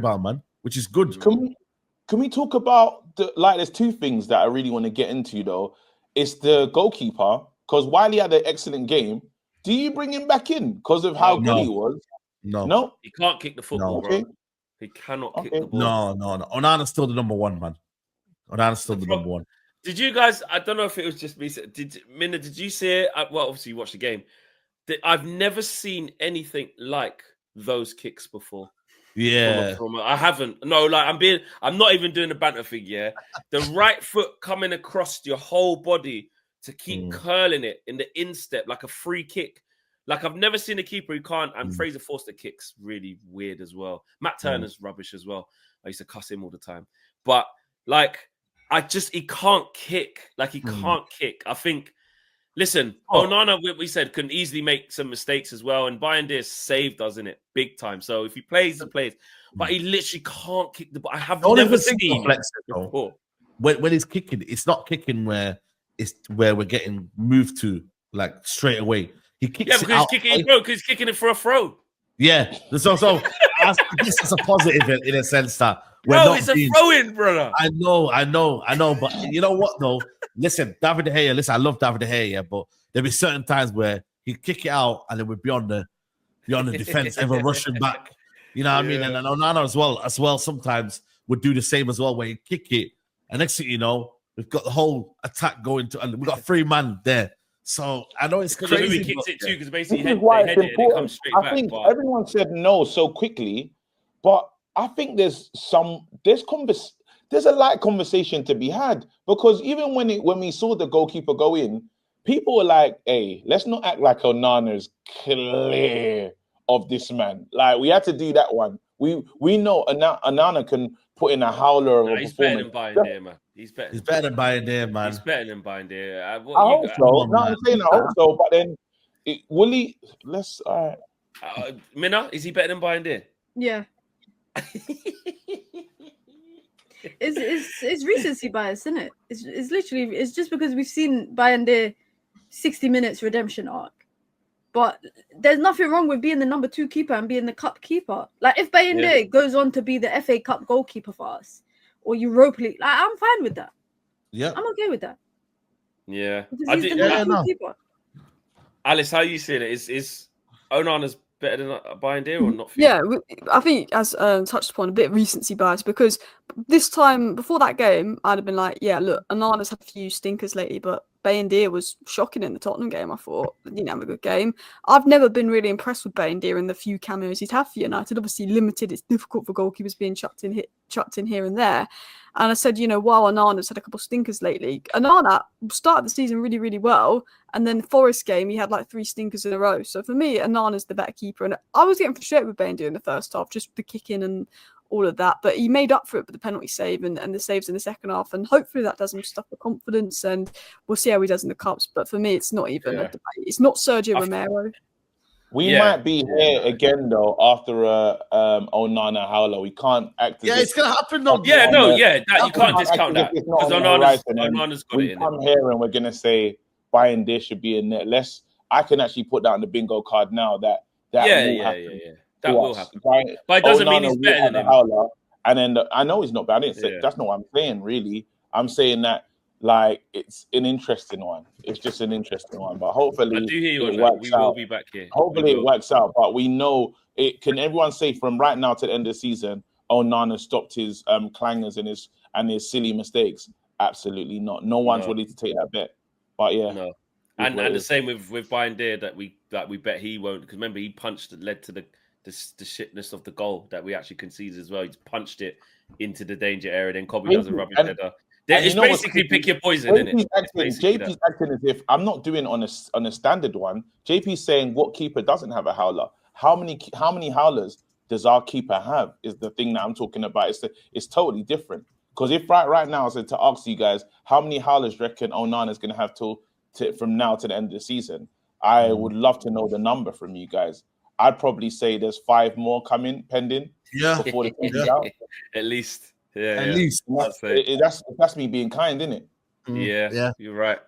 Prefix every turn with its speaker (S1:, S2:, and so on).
S1: about, man, which is good.
S2: Can we talk about there's two things that I really want to get into though. It's the goalkeeper, because while he had an excellent game, do you bring him back in because of how good he was? No,
S3: he can't kick the football, bro. He cannot kick the ball.
S1: No. Onana's still the number one, man. Onana's still the number one.
S3: Did you guys? I don't know if it was just me. Minna, did you see it? Well, obviously you watched the game. I've never seen anything like those kicks before.
S1: Yeah,
S3: I haven't. No, I'm not even doing the banter thing. Yeah, the right foot coming across your whole body to keep curling it in the instep like a free kick. Like I've never seen a keeper who can't. And Fraser Forster kicks really weird as well. Matt Turner's rubbish as well. I used to cuss him all the time. But he can't kick. Like he can't kick. I think. Listen, Onana, we said, can easily make some mistakes as well. And Bayindir saved us in it big time. So if he plays, he plays. But he literally can't kick the ball. I have never seen it before.
S1: When he's kicking, it's not kicking where we're getting moved to like straight away. He kicks
S3: because he's kicking it for a throw.
S1: Yeah. So this is a positive in a sense that
S3: it's a throw-in, brother.
S1: I know. But you know what, though? Listen, David De Gea. Listen, I love David De Gea, but there'll be certain times where he'd kick it out and then we'd be on the defense, ever rushing back. You know what I mean? And Onana as well sometimes would do the same as well, where he'd kick it. And next thing you know, we've got the whole attack going to, and we've got 3 man there. So I know it's crazy.
S3: He kicks it too, because basically he headed it and it comes straight back.
S2: I think everyone said no so quickly, but I think there's a light conversation to be had, because even when we saw the goalkeeper go in, people were like, "Hey, let's not act like Onana's clear of this man." Like we had to do that one. We know Onana can put in a howler of a
S3: he's
S2: performance.
S3: Better than Bayindir, man. He's better than
S1: Bayindir, man.
S3: He's better than Bayindir.
S2: I hope so. No, I'm saying I hope so. But then, will he? Let's.
S3: Minna, is he better than Bayindir?
S4: Yeah. It's recency bias, isn't it? It's just because we've seen Bayindir 60 minutes redemption arc. But there's nothing wrong with being the number 2 keeper and being the cup keeper. Like if Bayindir goes on to be the FA Cup goalkeeper for us or Europa League, like, I'm fine with that.
S1: Yeah,
S4: I'm okay with that.
S3: Yeah,
S4: Keeper.
S3: Alice, how you seeing it? Is Onana's better than Bayindir or not?
S5: Yeah, I think as touched upon, a bit of recency bias, because this time before that game, I'd have been like, yeah, look, Onana's had a few stinkers lately, but Bayindir was shocking in the Tottenham game. I thought he didn't have a good game. I've never been really impressed with Bayindir in the few cameos he's had for United. Obviously limited. It's difficult for goalkeepers being chucked in here and there. And I said, while Onana's had a couple of stinkers lately, Onana started the season really, really well. And then the Forest game, he had like 3 stinkers in a row. So for me, Onana's the better keeper. And I was getting frustrated with Bayindir in the first half, just the kicking and all of that. But he made up for it with the penalty save and the saves in the second half. And hopefully that does him stuff for confidence. And we'll see how he does in the Cups. But for me, it's not even a debate. It's not Sergio Romero.
S2: We might be here again though after Onana howler. We can't act.
S1: It's gonna happen though.
S3: You can't discount that because Onana's got it in.
S2: We come here and we're gonna say Bayindir should be in there. I can actually put that on the bingo card now. That will happen. But it doesn't mean he's better than him. Howler, and then I know he's not bad. That's not what I'm saying. Really, I'm saying that. Like, it's an interesting one. It's just an interesting one. But hopefully
S3: I do hear you on that. We will be back here.
S2: Hopefully it works out. But we know it. Can everyone say from right now to the end of the season, Onana stopped his clangers and his silly mistakes? Absolutely not. No one's willing to take that bet. But yeah.
S3: No. And the same with Bayindir that we bet he won't, because remember he punched that led to the shitness of the goal that we actually conceded as well. He punched it into the danger area. Then Kobe does a rubbish header. It's basically pick your poison, isn't it?
S2: JP's acting as if I'm not doing on a standard one. JP's saying what keeper doesn't have a howler? How many howlers does our keeper have? Is the thing that I'm talking about. It's totally different. Because if right now I said to ask you guys how many howlers do you reckon Onana is going to have from now to the end of the season, I would love to know the number from you guys. I'd probably say there's 5 more coming pending.
S1: Yeah,
S2: before the season's out.
S3: At least. Yeah,
S1: at least.
S2: That's me being kind, isn't it?
S3: Yeah, you're right.